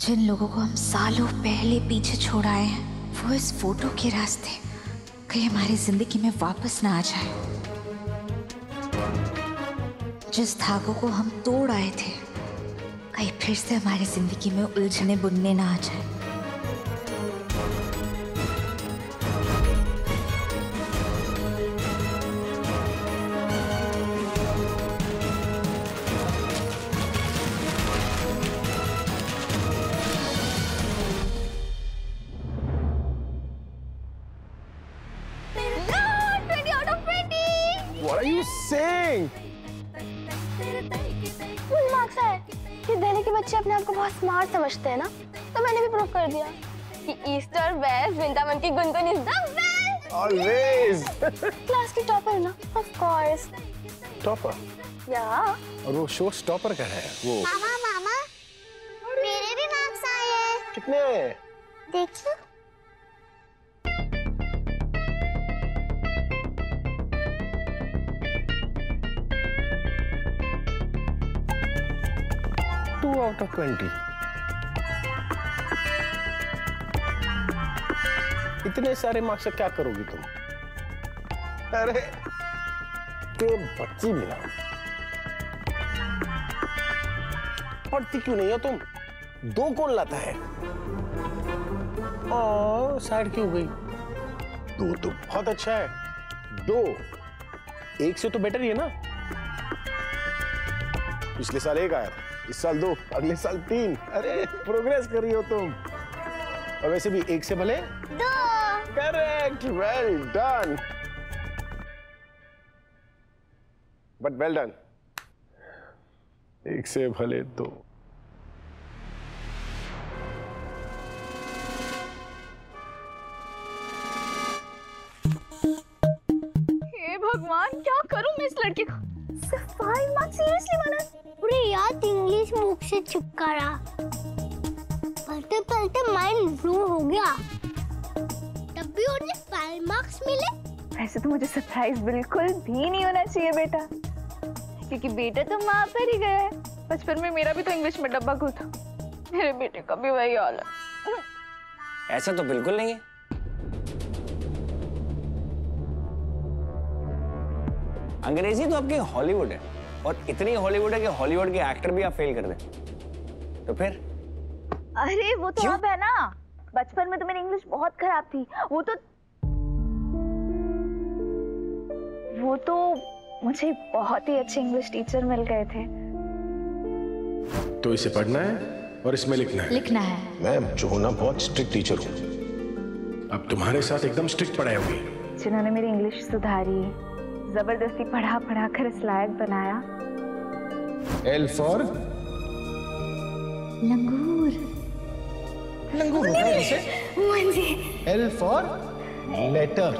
जिन लोगों को हम सालों पहले पीछे छोड़ आए हैं, वो इस फोटो के रास्ते कहीं हमारी जिंदगी में वापस ना आ जाए। जिस धागों को हम तोड़ आए थे, कहीं फिर से हमारी जिंदगी में उलझने बुनने ना आ जाए। What are you saying? Full marks है कि दिल्ली के बच्चे अपने आप को बहुत स्मार्ट समझते हैं ना, तो मैंने भी प्रूव कर दिया कि ईस्ट और वेस्ट वृंदावन की Gungun is the best. Always. Class की टॉपर ना, ऑफ कोर्स। Topper. या और वो शो स्टॉपर का है वो। मामा मामा मेरे भी मार्क्स आए हैं। कितने? देखिए 2 out of 20. इतने सारे मार्क्स से क्या करोगी तुम? अरे तो बच्ची भी ना पढ़ती क्यों नहीं हो तुम? 2 कौन लाता है? साइड क्यों गई? 2 तो बहुत अच्छा है। 2 1 से तो बेटर ही है ना। पिछले साल 1 आया, इस साल 2, अगले साल 3। अरे प्रोग्रेस कर रही हो तुम। और वैसे भी 1 से भले 2। Correct, well done. But well done. 1 से भले 2। हे भगवान, क्या करूं मैं इस लड़के को? सिर्फ 5 मार्क्स सीरियसली माना? पूरे याद इंग्लिश बुक से चिपका रहा, पढ़ते पढ़ते माइंड ब्लू हो गया, तब भी उन्हें 5 मार्क्स मिले। वैसे तो मुझे सरप्राइज बिल्कुल भी नहीं होना चाहिए बेटा, क्योंकि बेटा तो माँ पर ही गया है। बचपन में मेरा भी तो इंग्लिश में डब्बा गुल था, मेरे बेटे का भी वही हाल है। ऐसा तो बिल्कुल नहीं है। अंग्रेजी तो आपकी हॉलीवुड है, और इतनी हॉलीवुड है कि हॉलीवुड के एक्टर भी आप फेल कर दें। तो फिर? अरे वो तो अब है ना, बचपन में तो मेरी इंग्लिश बहुत खराब थी। वो तो मुझे बहुत ही अच्छे इंग्लिश टीचर मिल गए थे। तो इसे पढ़ना है और इसमें लिखना है। लिखना है। मैं जो ना बहुत स्ट्रिक्ट टीचर हूँ, अब तुम्हारे साथ एकदम स्ट्रिक्ट पढ़ाई होगी। जिन्होंने मेरी इंग्लिश सुधारी, जबरदस्ती पढ़ा पढ़ा कर इस लायक बनाया। L for लंगूर। लंगूर होता है इसे? L for letter.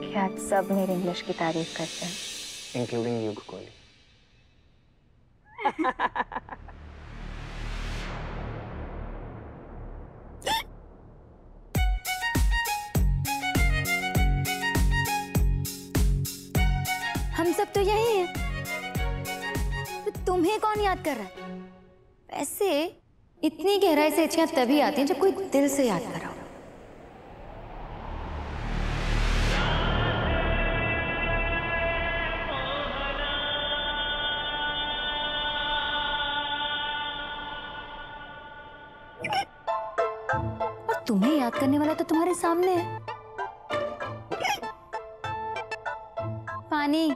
क्या सब मेरी इंग्लिश की तारीफ करते हैं, इंक्लूडिंग यू कोहली। हम सब तो यही हैं। तो तुम्हें कौन याद कर रहा है? वैसे इतनी गहराई से इच्छा तभी आती है जब कोई दिल से याद कर रहा हो। और तुम्हें याद करने वाला तो तुम्हारे सामने है। पानी।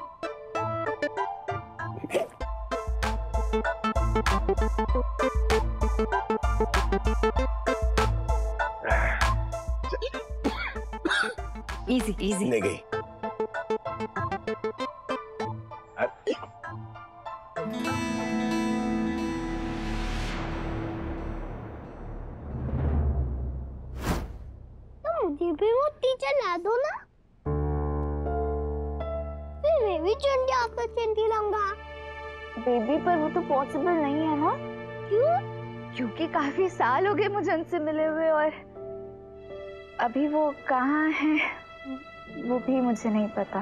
Easy easy. नहीं गई। तो मुझे भी वो टीचर ला दो ना, फिर मैं भी चंडी आपका चंडी लाऊंगा। बेबी पर वो तो पॉसिबल नहीं है ना। क्यों? क्योंकि काफी साल हो गए मुझे उनसे मिले हुए, और अभी वो कहाँ हैं वो भी मुझे नहीं पता।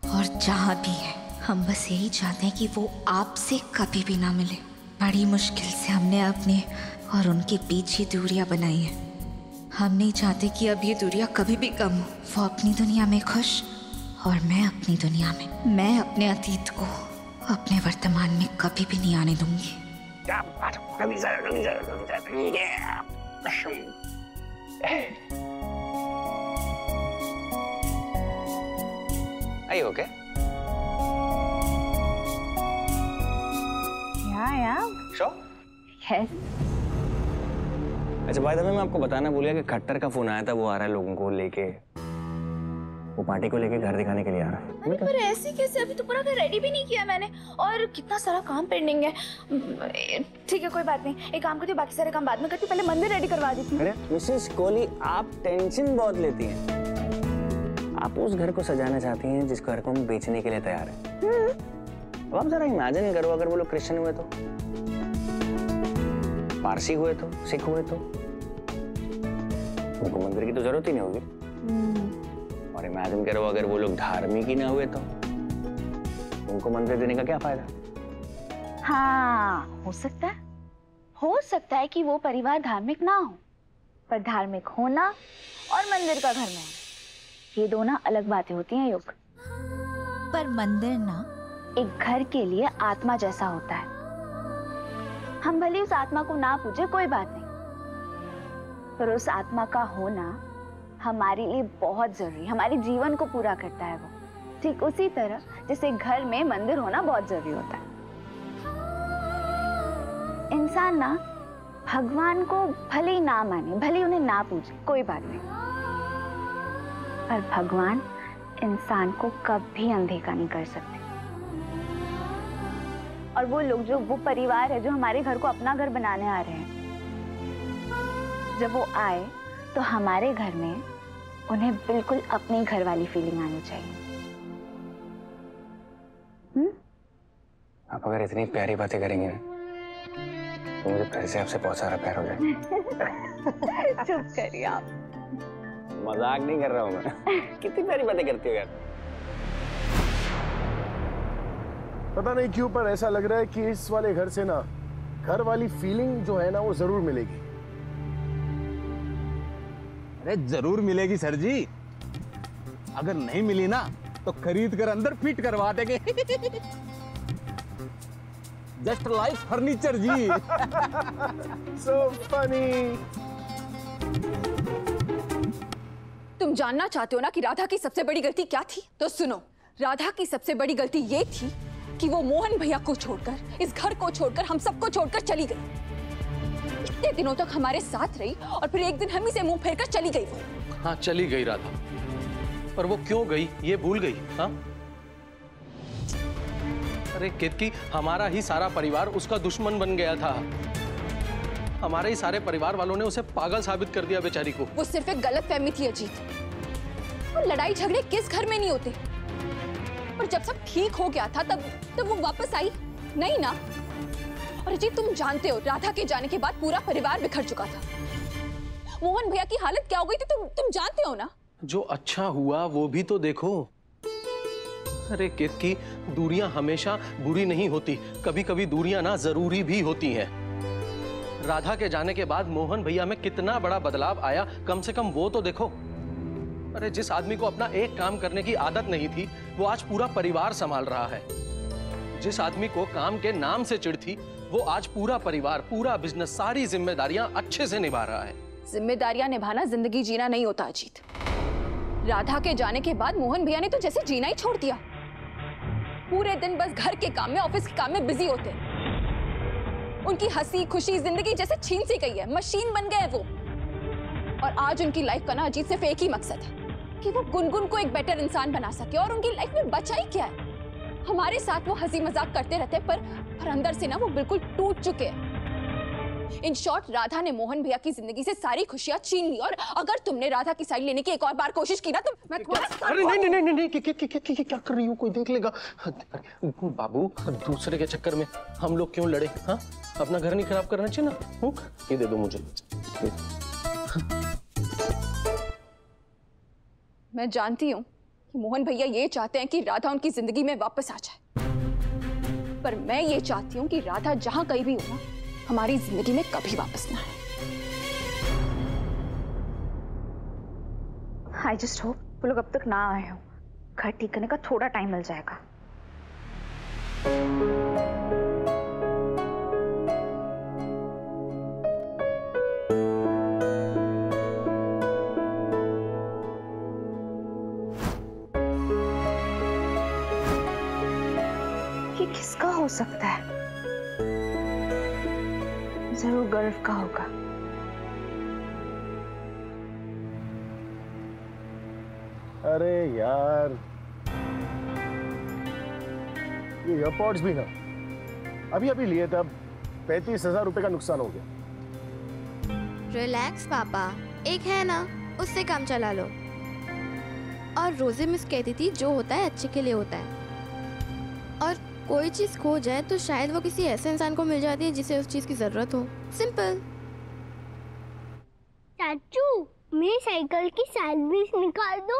और जहां भी है हम बस यही चाहते हैं कि वो आपसे कभी भी ना मिले। बड़ी मुश्किल से हमने अपने और उनके बीच ये दूरियां बनाई हैं। हम नहीं चाहते कि अब ये दूरियां कभी भी कम हो। वो अपनी दुनिया में खुश और मैं अपनी दुनिया में। मैं अपने अतीत को अपने वर्तमान में कभी भी नहीं आने दूंगी। Are you okay? Yeah. Sure? Yes. अच्छा, बाय द वे मैं आपको बताना भूल गया कि खट्टर का फोन आया था। वो आ रहा है लोगों को लेके, वो पार्टी को लेके घर दिखाने के लिए आ रहा है। अरे पर ऐसे कैसे? अभी तो पूरा घर रेडी भी नहीं किया मैंने और कितना सारा काम पेंडिंग है। ठीक है कोई बात नहीं, एक काम करती हूँ, बाकी सारे काम बाद में करती हूँ, पहले मंदिर रेडी करवा देती हूँ। अरे मिसेस कोहली, आप टेंशन बहुत लेती हैं। आप उस घर को सजाना चाहती हैं जिस घर को हम बेचने के लिए तैयार हैं। अब आप जरा इमेजिन करो, अगर वो लोग क्रिश्चियन हुए तो, पारसी हुए तो, सिख हुए तो, उनको मंदिर की तो जरूरत ही नहीं होगी। और इमेजिन करो अगर वो लोग धार्मिक ही ना हुए तो उनको मंदिर देने का क्या फायदा? हाँ, हो सकता है कि वो परिवार धार्मिक ना हो, पर धार्मिक होना और मंदिर का घर में होना, ये दोनों अलग बातें होती हैं युग। पर मंदिर ना एक घर के लिए आत्मा जैसा होता है। हम भले उस आत्मा को ना पूजे कोई बात नहीं, पर उस आत्मा का होना हमारे लिए बहुत जरूरी, हमारे जीवन को पूरा करता है वो। ठीक उसी तरह जैसे घर में मंदिर होना बहुत जरूरी होता है। इंसान ना भगवान को भले ही ना माने, भले ही उन्हें ना पूजे, कोई बात नहीं, पर भगवान इंसान को कभी अनदेखा नहीं कर सकते। और वो लोग, जो वो परिवार है जो हमारे घर को अपना घर बनाने आ रहे हैं, जब वो आए तो हमारे घर में उन्हें बिल्कुल अपने घर वाली फीलिंग आनी चाहिए। आप अगर इतनी प्यारी बातें करेंगे ना तो मुझे फिर से आपसे बहुत सारा प्यार हो जाएगा। चुप करिए आप। मजाक नहीं कर रहा हूँ मैं। कितनी प्यारी बातें करती हो यार। पता नहीं क्यों पर ऐसा लग रहा है कि इस वाले घर से ना घर वाली फीलिंग जो है ना वो जरूर मिलेगी। अरे जरूर मिलेगी सर जी। अगर नहीं मिली ना तो खरीद कर अंदर फिट करवा देंगे। जस्ट लाइक फर्नीचर जी। So funny. तुम जानना चाहते हो ना कि राधा की सबसे बड़ी गलती क्या थी? तो सुनो, राधा की सबसे बड़ी गलती ये थी कि वो मोहन भैया को छोड़कर, इस घर को छोड़कर, हम सबको छोड़कर चली गई। इतने दिनों तक हमारे साथ रही और फिर एक दिन हम ही से मुंह फेरकर चली गई वो। हाँ चली गई राधा, पर वो क्यों गई ये भूल गई। हाँ अरे केतकी, हमारा ही सारा परिवार उसका दुश्मन बन गया था। हमारे ही सारे परिवार वालों ने उसे पागल साबित कर दिया बेचारी को। वो सिर्फ एक गलतफहमी थी अजीत। वो लड़ाई झगड़े किस घर में नहीं होते? और जब सब ठीक हो गया था तब वो वापस आई नहीं ना। और अजीत तुम जानते हो राधा के जाने के बाद पूरा परिवार बिखर चुका था। मोहन भैया की हालत क्या हो गई थी तुम जानते हो ना। जो अच्छा हुआ वो भी तो देखो। अरे केतकी, दूरियां हमेशा बुरी नहीं होती, कभी कभी दूरियां ना जरूरी भी होती हैं। राधा के जाने के बाद मोहन भैया में कितना बड़ा बदलाव आया, कम से कम वो तो देखो। अरे जिस आदमी को अपना एक काम करने की आदत नहीं थी वो आज पूरा परिवार संभाल रहा है। जिस आदमी को काम के नाम से चिढ़ थी वो आज पूरा परिवार, पूरा बिजनेस, सारी जिम्मेदारियां अच्छे से निभा रहा है। जिम्मेदारियां निभाना जिंदगी जीना नहीं होता अजीत। राधा के जाने के बाद मोहन भैया ने तो जैसे जीना ही छोड़ दिया। पूरे दिन बस घर के काम में, ऑफिस के काम में बिजी होते। उनकी हंसी खुशी जिंदगी जैसे छीन सी गई है, मशीन बन गए वो। और आज उनकी लाइफ का ना अजीत सिर्फ एक ही मकसद है कि वो गुनगुन को एक बेटर इंसान बना सके। और उनकी लाइफ में बचा ही क्या है? हमारे साथ वो हंसी मजाक करते रहते पर अंदर से ना वो बिल्कुल टूट चुके हैं। इन शॉर्ट राधा ने मोहन भैया की जिंदगी से सारी खुशियां छीन ली। और अगर तुमने राधा की साइड लेने की एक और बार कोशिश की ना तो मैं तुम्हारा। अरे नहीं, क्या कर रही हो? कोई देख लेगा। बाबू, दूसरे के चक्कर में हम लोग क्यों लड़े? हाँ, अपना घर नहीं खराब करना चाहिए ना। ये दे दो मुझे। मैं जानती हूँ कि मोहन भैया ये चाहते हैं कि राधा उनकी जिंदगी में वापस आ जाए, पर मैं ये चाहती हूँ कि राधा जहां कहीं भी हो ना, हमारी जिंदगी में कभी वापस ना आए। आई जस्ट होप वो लोग अब तक ना आए हो। घर ठीक करने का थोड़ा टाइम मिल जाएगा। ये किसका हो सकता है? जरूर गर्व का होगा। अरे यार, ये एयरपोर्ट्स भी ना अभी अभी लिए तब 35,000 रुपए का नुकसान हो गया। रिलैक्स पापा, एक है ना, उससे काम चला लो। और रोजे मिस कहती थी जो होता है अच्छे के लिए होता है, और कोई चीज खो जाए तो शायद वो किसी ऐसे इंसान को मिल जाती है जिसे उस चीज की जरूरत हो। सिंपल। चाचू, मेरी साइकिल की सर्विस निकाल दो।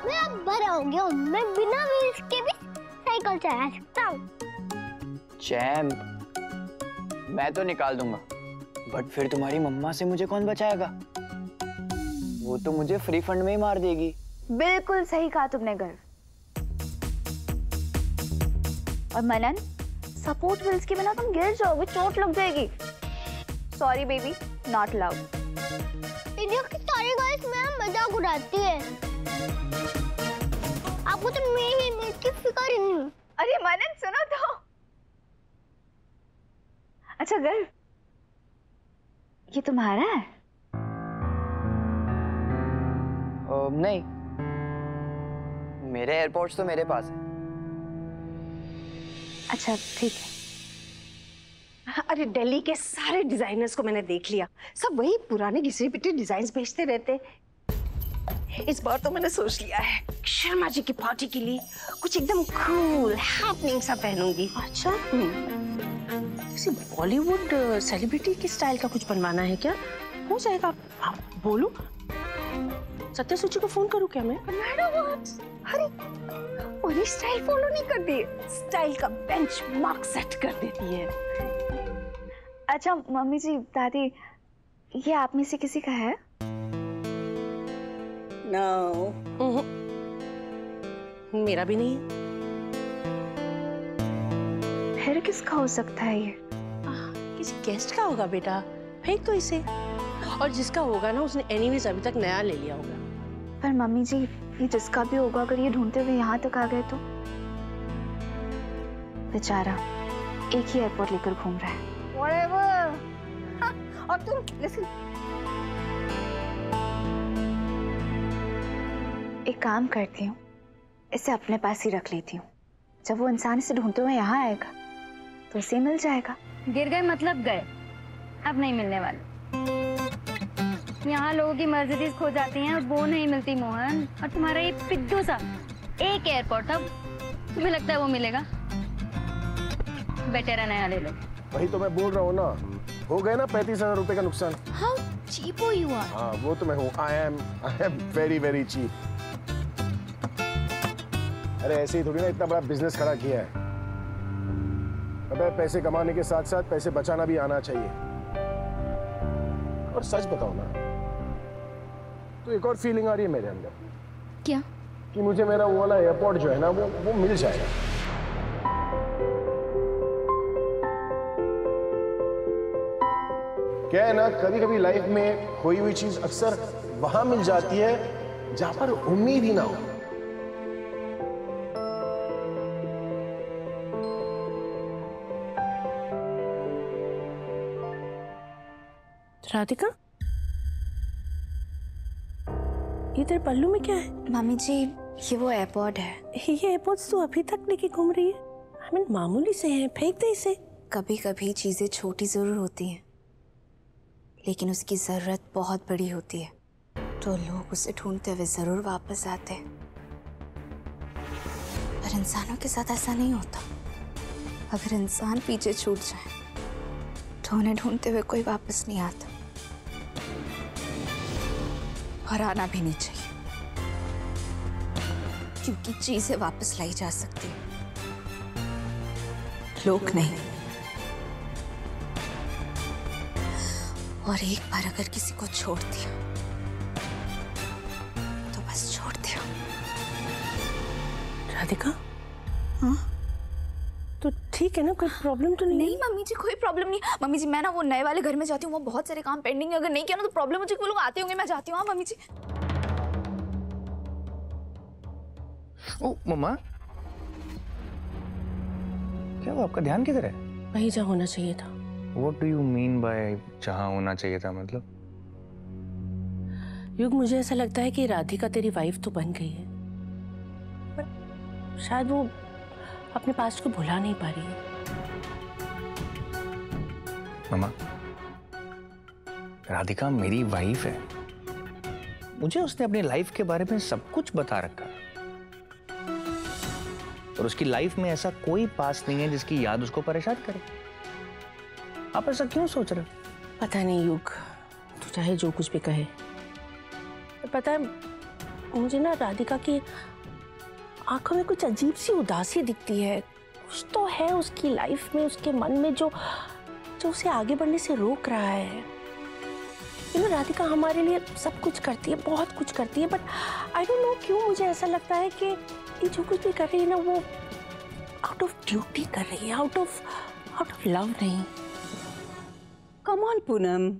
मैं अब बड़ा हो गया हूँ, मैं बिना व्हील्स के भी साइकिल चला सकता हूँ। चैम्प, मैं तो निकाल दूंगा, बट फिर तुम्हारी मम्मा से मुझे कौन बचाएगा? वो तो मुझे फ्री फंड में ही मार देगी। बिल्कुल सही कहा तुमने गर्व। और मनन, सपोर्ट व्हील्स के बिना तुम गिर जाओगे, चोट लग जाएगी। Sorry baby, not allowed. India की सारी गर्ल्स मेरा मजाक उड़ाती है। आपको तो मेरी इमेज की फिक्र ही नहीं। अरे मनन सुनो तो। अच्छा गर्व, ये तुम्हारा है? नहीं, मेरे एयरपोर्ट्स तो मेरे पास है। अच्छा ठीक है। अरे दिल्ली के सारे डिजाइनर्स को मैंने देख लिया, सब वही पुराने घिसे पिटे डिजाइन भेजते रहते। इस बार तो मैंने सोच लिया है शर्मा जी की पार्टी के लिए कुछ एकदम कूल हैपनिंग सा पहनूंगी। अच्छा, किसी बॉलीवुड सेलिब्रिटी के स्टाइल का कुछ बनवाना है क्या? हो जाएगा। हाँ, बोलूं? सत्य सूची को फोन करूं क्या मैं? अरे वही स्टाइल फॉलो नहीं करती, स्टाइल का बेंचमार्क सेट कर देती है। अच्छा मम्मी जी, दादी, ये आप में से किसी का है? No. मेरा भी नहीं है। फिर किसका हो सकता है ये? किसी गेस्ट का होगा बेटा, फेंक तो इसे। और जिसका होगा ना, उसने एनीवेज अभी तक नया ले लिया होगा। पर मम्मी जी, ये जिसका भी होगा, अगर ये ढूंढते हुए यहाँ तक आ गए तो? बेचारा एक ही एयरपोर्ट लेकर घूम रहा है। हाँ, और तुम लिसन। एक काम करती हूँ, इसे अपने पास ही रख लेती हूँ। जब वो इंसान इसे ढूंढते हुए यहाँ आएगा तो इसे मिल जाएगा। गिर गए मतलब गए, अब नहीं मिलने वाले। यहाँ लोगों की मर्सिडीज खो जाती हैं और वो नहीं मिलती मोहन। और तुम्हारा ये पिद्दू सा एक एयरपोर्ट था, तुम्हें लगता है वो मिलेगा? बेटर है नया ले लो। वही तो मैं बोल रहा हूँ ना, हो गए ना 35,000 रुपए का नुकसान। How cheap you are? हाँ, वो तो मैं हूँ। I am very very cheap। अरे ऐसे ही थोड़ी ना इतना बड़ा बिजनेस खड़ा किया है। अबे पैसे कमाने के साथ साथ पैसे बचाना भी आना चाहिए। और सच बताओ ना, तो एक और फीलिंग आ रही है मेरे अंदर। क्या? कि मुझे मेरा वो वाला एयरपोर्ट जो है ना, वो मिल जाएगा। क्या है ना, कभी कभी लाइफ में खोई हुई चीज अक्सर वहां मिल जाती है जहां पर उम्मीद ही ना हो। राधिका, ये तेरे पल्लू में क्या है? मामी जी, ये वो एयरपोर्ट है। ये एयरपोर्ट्स तू अभी तक लेके घूम रही है? I mean, मामूली से हैं, फेंक दे इसे। कभी कभी चीजें छोटी जरूर होती हैं, लेकिन उसकी जरूरत बहुत बड़ी होती है, तो लोग उसे ढूंढते हुए जरूर वापस आते हैं। पर इंसानों के साथ ऐसा नहीं होता। अगर इंसान पीछे छूट जाए तो उन्हें ढूंढते हुए कोई वापस नहीं आता, और आना भी नहीं चाहिए, क्योंकि चीजें वापस लाई जा सकती हैं, श्लोक नहीं। और एक बार अगर किसी को छोड़ दिया तो बस छोड़ दिया। राधिका, हाँ तो ठीक है ना, कोई प्रॉब्लम तो नहीं? नहीं मम्मी जी, कोई प्रॉब्लम नहीं। मम्मी जी मैं ना वो नए वाले घर में जाती हूँ, वो बहुत सारे काम पेंडिंग है, अगर नहीं किया ना तो प्रॉब्लम मुझे, वो लोग आते होंगे, मैं जाती हूँ। हाँ मम्मी जी। ओ मम्मा, क्या वो आपका ध्यान किधर है? वहीं जहाँ होना चाहिए था। What do you mean by जहाँ होना चाहिए था मतलब? युग, मुझे ऐसा लगता है कि राधिका तेरी वाइफ तो बन गई है, पर शायद वो अपने पास्ट को भुला नहीं पा रही है। मम्मा, राधिका मेरी वाइफ है, मुझे उसने अपनी लाइफ के बारे में सब कुछ बता रखा है, और उसकी लाइफ में ऐसा कोई पास्ट नहीं है जिसकी याद उसको परेशान करे। आप ऐसा क्यों सोच रहे हो? पता नहीं युग, तू चाहे जो कुछ भी कहे, तो पता है मुझे ना राधिका की आंखों में कुछ अजीब सी उदासी दिखती है। कुछ तो है उसकी लाइफ में, उसके मन में जो उसे आगे बढ़ने से रोक रहा है। राधिका हमारे लिए सब कुछ करती है, बहुत कुछ करती है, बट आई डोंट नो क्यों मुझे ऐसा लगता है कि ये जो कुछ भी कर रही है ना, वो आउट ऑफ ड्यूटी कर रही है, आउट ऑफ लव नहीं। कम ऑन पूनम,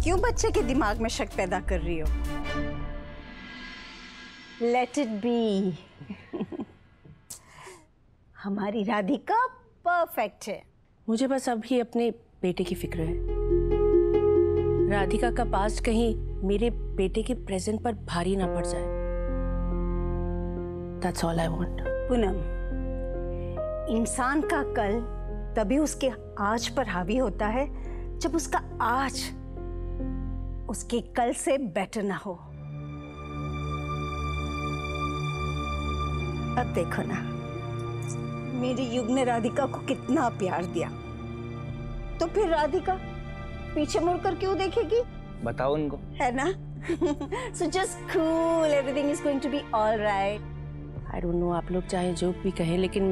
क्यों बच्चे के दिमाग में शक पैदा कर रही हो? Let it be. हमारी राधिका परफेक्ट है। मुझे बस अभी अपने बेटे की फिक्र है। राधिका का पास्ट कहीं मेरे बेटे के प्रेजेंट पर भारी ना पड़ जाए। That's all I want. Poonam, इंसान का कल तभी उसके आज पर हावी होता है जब उसका आज उसके कल से बेटर ना हो। अब देखो ना, मेरे युग ने राधिका को कितना प्यार दिया, तो फिर राधिका पीछे मुड़कर क्यों देखेगी? बताओ उनको, है ना? So just cool, everything is going to be all right. I don't know, आप लोग चाहे जो भी कहें, लेकिन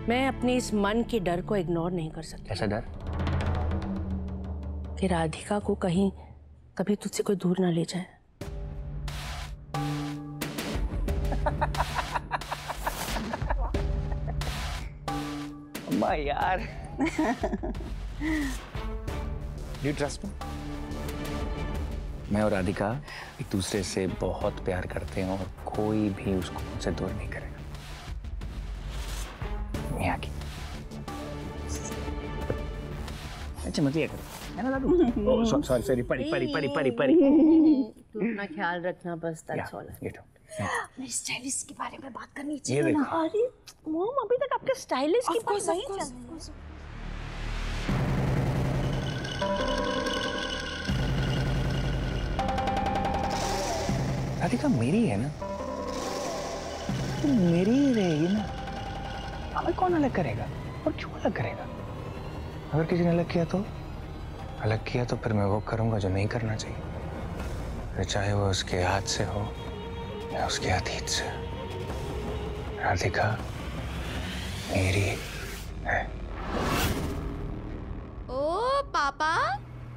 मैं अपने इस मन के डर को इग्नोर नहीं कर सकती। ऐसा डर कि राधिका को कहीं कभी तुझसे कोई दूर ना ले जाए। अम्मा यार, Do you trust me? मैं और राधिका एक दूसरे से बहुत प्यार करते हैं और कोई भी उसको मुझसे दूर नहीं करेगा। यहाँ की अच्छा मत ये करो, है ना दादू? सॉरी परी तू अपना ख्याल रखना बस, that's all. मेरे स्टाइलिस्ट के बारे में बात करनी ये चाहिए ना। देखो। अरे मॉम, अभी तक आपके स्टाइलिस्ट की बात नहीं चल रही। राधिका मेरी है ना, तो मेरी ही रहेगी ना। हमें कौन अलग करेगा और क्यों अलग करेगा? अगर किसी ने अलग किया तो फिर मैं वो करूंगा जो नहीं करना चाहिए, फिर चाहे वो उसके हाथ से हो या उसके अतीत से। राधिका मेरी है। ओ पापा,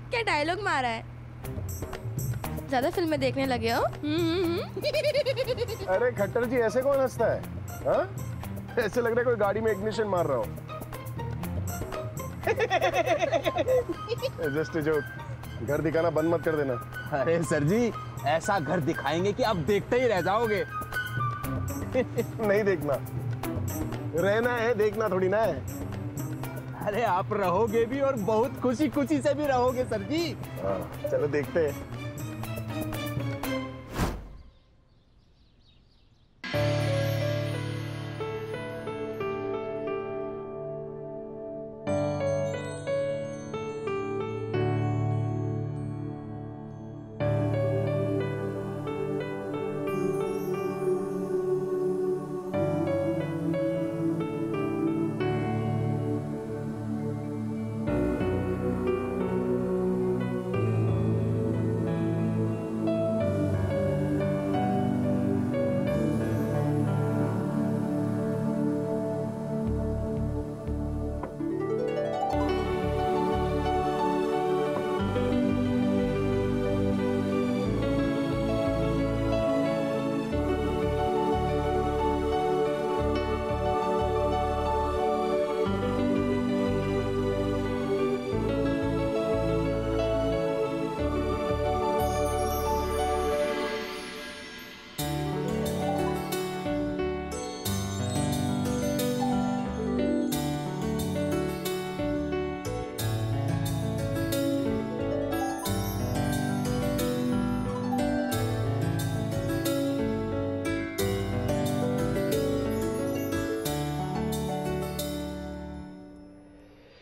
क्या डायलॉग मारा है? ज्यादा फिल्में देखने लगे हो? अरे खट्टर जी, ऐसे कौन हंसता है? हाँ? ऐसे लग रहा है कोई गाड़ी में इग्निशन मार रहा हो। जस्ट जो घर दिखाना बंद मत कर देना। अरे सर जी, ऐसा घर दिखाएंगे कि आप देखते ही रह जाओगे। नहीं देखना, रहना है, देखना थोड़ी ना है। अरे आप रहोगे भी और बहुत खुशी खुशी से भी रहोगे सर जी। हाँ, चलो देखते हैं।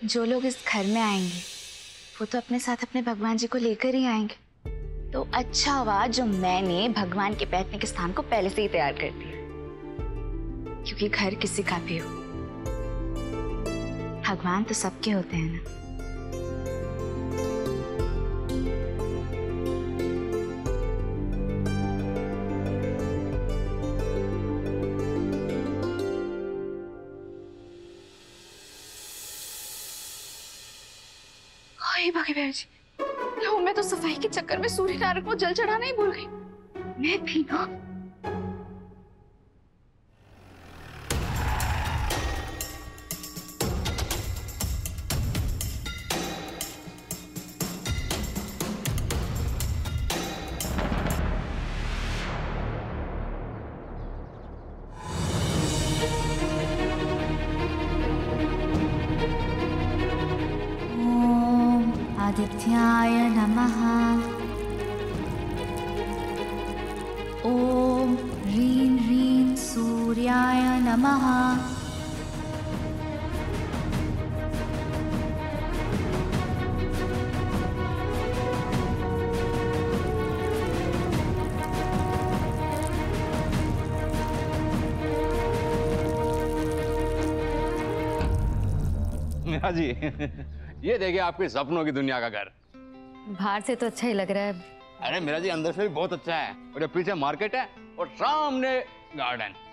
जो लोग इस घर में आएंगे वो तो अपने साथ अपने भगवान जी को लेकर ही आएंगे। तो अच्छा हुआ जो मैंने भगवान के बैठने के स्थान को पहले से ही तैयार कर दिया, क्योंकि घर किसी का भी हो, भगवान तो सबके होते हैं ना। भागे बहन जी, लो मैं तो सफाई के चक्कर में सूर्य नारायण को जल चढ़ाना ही भूल गई। मैं भी ना। आदित्याय नमः। ओम ह्रीं ह्रीं सूर्याय नमः। मीरा जी, ये देखिए आपके सपनों की दुनिया का घर। बाहर से तो अच्छा ही लग रहा है। अरे मीरा जी, अंदर से भी बहुत अच्छा है। और ये पीछे मार्केट है और सामने गार्डन।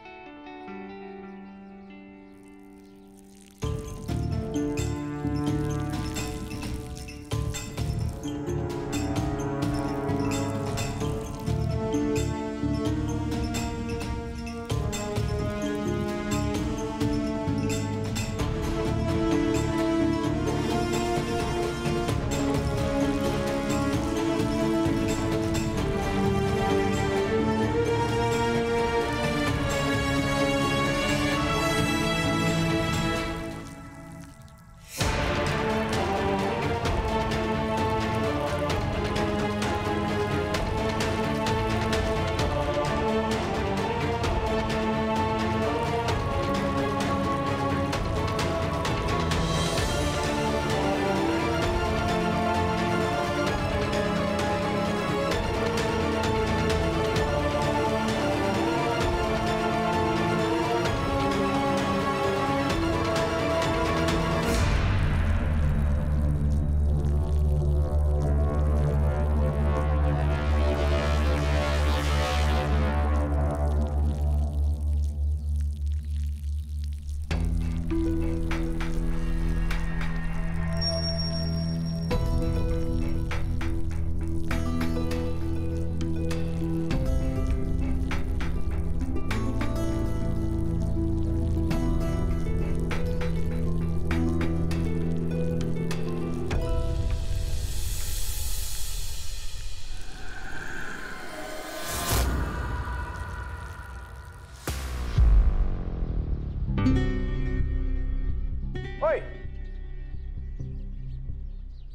ओए,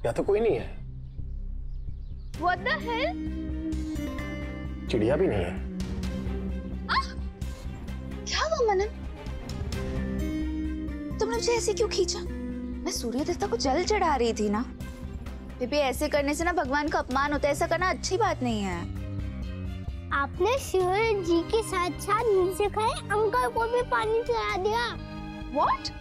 यहाँ तो कोई नहीं है। What the hell? चिड़िया भी नहीं है। क्या हुआ मनन? तुमने मुझे ऐसे क्यों खींचा? मैं सूर्य देवता को जल चढ़ा रही थी ना। बेबी, ऐसे करने से ना भगवान का अपमान होता है। ऐसा करना अच्छी बात नहीं है। आपने सूर्य जी के साथ साथ नीचे खड़े अंकल को भी पानी चढ़ा दिया। What?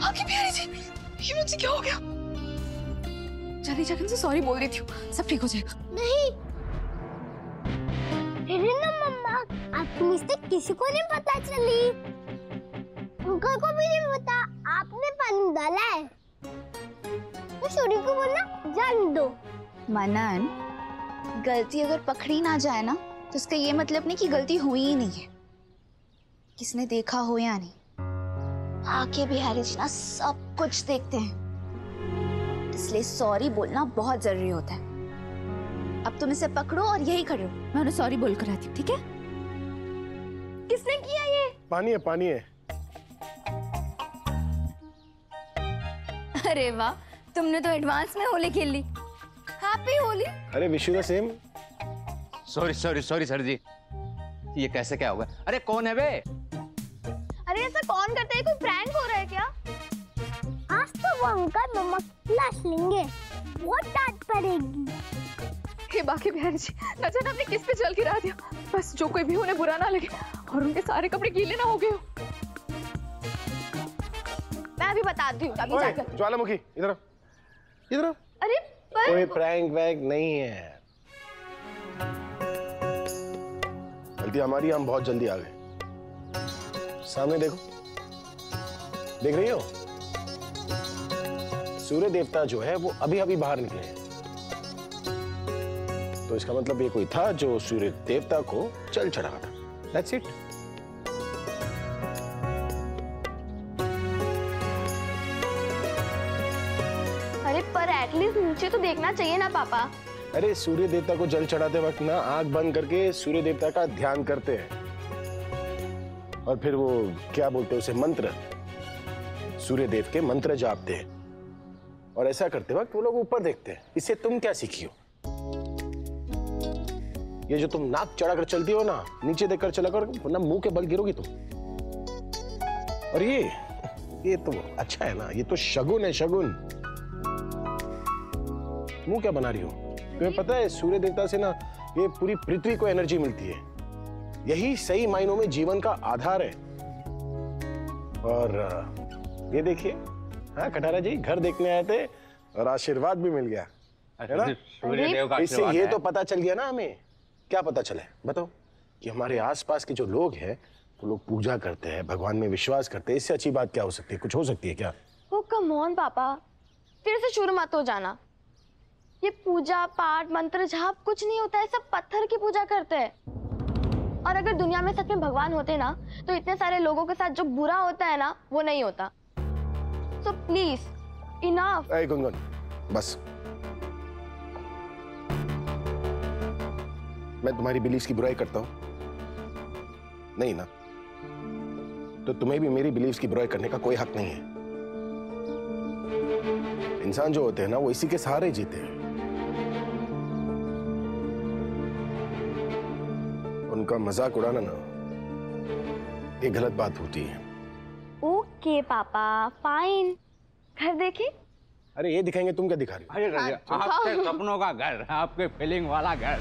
आगे प्यारी जी, ये मुझसे क्या हो गया? जल्दी जाकर उनसे सॉरी बोल देती हूँ, सब ठीक हो जाएगा। नहीं ना मम्मा, आपकी मिस्टेक किसी को नहीं पता चली। अंकल को भी नहीं पता आपने पानी डाला है। तो सूर्य को बोलना जान दो। मनन, गलती अगर पकड़ी ना जाए ना तो इसका ये मतलब नहीं कि गलती हुई ही नहीं है। किसने देखा हो या नहीं, आके बिहारी जी ना सब कुछ देखते हैं, इसलिए सॉरी बोलना बहुत जरूरी होता है। अब तुम इसे पकड़ो और यही करो। मैं उन्हें सॉरी बोल कर आती हूँ, ठीक है? किसने किया ये? पानी है, पानी है। अरे वाह, तुमने तो एडवांस में होली खेल ली। हैप्पी होली। अरे wish you the same. Sorry sorry sorry sir ji, ये कैसे क्या होगा? अरे कौन है बे? अरे ऐसा कौन करता है? कोई प्रैंक हो रहा है क्या? आज तो वो अंकल नमक लाश लेंगे, बहुत डांट पड़ेगी। हे बाकी बहन जी, न जाने आपने किस पे जल गिरा दिया। बस जो कोई भी उन्हें बुरा ना लगे और उनके सारे कपड़े गीले ना हो गए हो। मैं अभी बताती हूँ, अभी जाकर। ज्वालामुखी इधर इधर। अरे पर कोई प्रैंक वैंक नहीं है, गलती हमारी, हम बहुत जल्दी आ गए। सामने देखो, देख रही हो? सूर्य देवता जो है वो अभी अभी बाहर निकले हैं, तो इसका मतलब ये कोई था जो सूर्य देवता को जल चढ़ा था। That's it. अरे पर एटलीस्ट नीचे तो देखना चाहिए ना पापा। अरे सूर्य देवता को जल चढ़ाते वक्त ना आंख बंद करके सूर्य देवता का ध्यान करते हैं, और फिर वो क्या बोलते हैं उसे, मंत्र, सूर्य देव के मंत्र जापते हैं, और ऐसा करते वक्त वो लोग ऊपर देखते हैं। इससे तुम क्या सीखी हो? ये जो तुम नाक चढ़ाकर चलती हो ना, नीचे देखकर चला कर, वरना मुंह के बल गिरोगी तुम। और ये तो अच्छा है ना, ये तो शगुन है, शगुन। मुंह क्या बना रही हो? तुम्हें पता है सूर्य देवता से ना ये पूरी पृथ्वी को एनर्जी मिलती है, यही सही मायनों में जीवन का आधार है। और ये देखिए, हाँ कटारा जी घर देखने आए थे और आशीर्वाद भी मिल गया, है ना? सूर्यदेव का इससे ये तो पता चल गया ना हमें। क्या पता चला? बताओ। कि हमारे आसपास के जो लोग हैं वो लोग पूजा करते हैं, भगवान में विश्वास करते हैं। इससे अच्छी बात क्या हो सकती है? कुछ हो सकती है क्या? ओ कम ऑन पापा, फिर से शुरू मत हो जाना। ये पूजा पाठ मंत्र जाप कुछ नहीं होता है, सब पत्थर की पूजा करते हैं। और अगर दुनिया में सच में भगवान होते ना, तो इतने सारे लोगों के साथ जो बुरा होता है ना, वो नहीं होता। So please enough. ए गुनगुन, बस। मैं तुम्हारी बिलीफ की बुराई करता हूं? नहीं ना? तो तुम्हें भी मेरी बिलीफ की बुराई करने का कोई हक नहीं है। इंसान जो होते हैं ना, वो इसी के सहारे जीते हैं। उनका मजाक उड़ाना ना, ये गलत बात होती है। ओके पापा, फाइन। घर देखे? अरे ये दिखाएंगे, तुम क्या दिखा रही हो? अरे आपके सपनों का घर, आपके फीलिंग वाला घर।